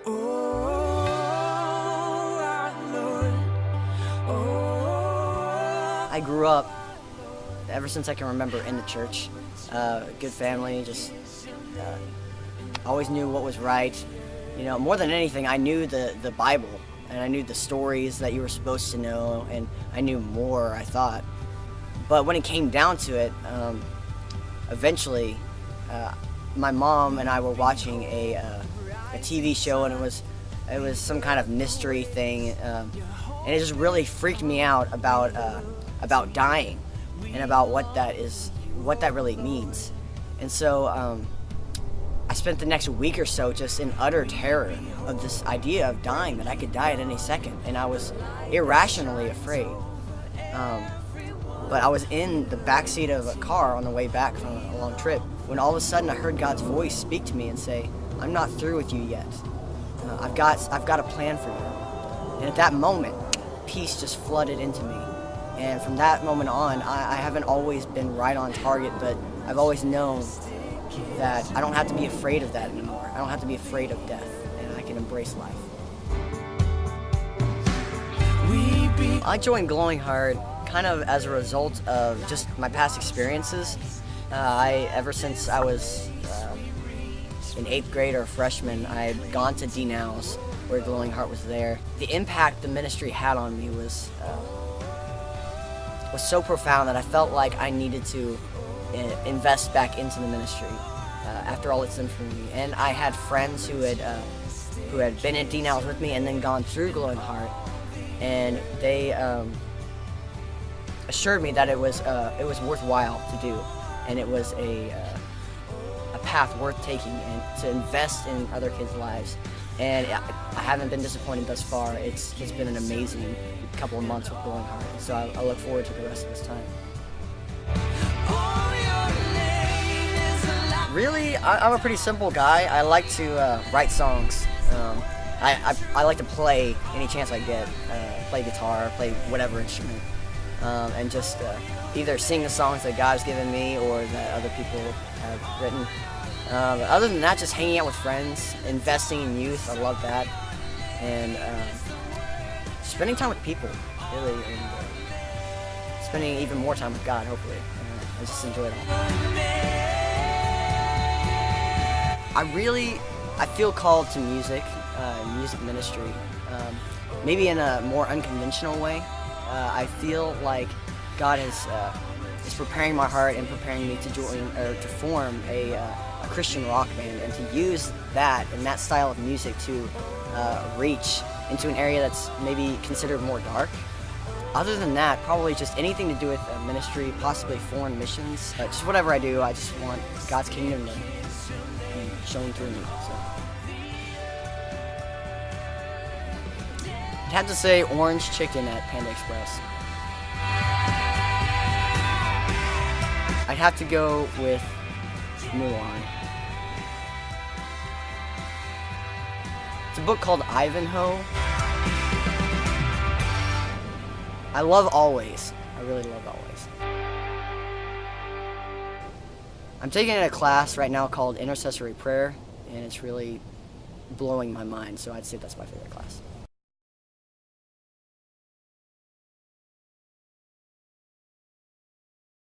I grew up, ever since I can remember, in the church. Good family, just always knew what was right. You know, more than anything, I knew the Bible, and I knew the stories that you were supposed to know, and I knew more, I thought. But when it came down to it, eventually, my mom and I were watching a TV show, and it was some kind of mystery thing, and it just really freaked me out about dying and about what that really means. And so I spent the next week or so just in utter terror of this idea of dying, that I could die at any second, and I was irrationally afraid. But I was in the backseat of a car on the way back from a long trip when all of a sudden I heard God's voice speak to me and say, "I'm not through with you yet. I've got a plan for you." And at that moment, peace just flooded into me. And from that moment on, I haven't always been right on target, but I've always known that I don't have to be afraid of that anymore. I don't have to be afraid of death, and I can embrace life. I joined Glowing Heart kind of as a result of just my past experiences. Ever since I was in 8th grade or a freshman, I had gone to D. Now's, where Glowing Heart was there. The impact the ministry had on me was so profound that I felt like I needed to invest back into the ministry after all it's done for me. And I had friends who had been at D. Now's with me and then gone through Glowing Heart, and they assured me that it was worthwhile to do, and it was a path worth taking, and to invest in other kids' lives. And I haven't been disappointed thus far. It's been an amazing couple of months with Glowing Heart, so I look forward to the rest of this time. Really, I'm a pretty simple guy. I like to write songs. I like to play any chance I get, play guitar, play whatever instrument, and just either sing the songs that God's given me or that other people have written. But other than that, just hanging out with friends, investing in youth, I love that, and spending time with people, really, and spending even more time with God, hopefully. I just enjoy it all. I feel called to music, music ministry, maybe in a more unconventional way. I feel like God is preparing my heart and preparing me to join or to form a Christian rock band, and to use that and that style of music to reach into an area that's maybe considered more dark. Other than that, probably just anything to do with ministry, possibly foreign missions. Just whatever I do, I just want God's kingdom to be shown through me. So. I'd have to say orange chicken at Panda Express. I'd have to go with Mulan. It's a book called Ivanhoe. I love Always. I really love Always. I'm taking a class right now called Intercessory Prayer, and it's really blowing my mind, so I'd say that's my favorite class.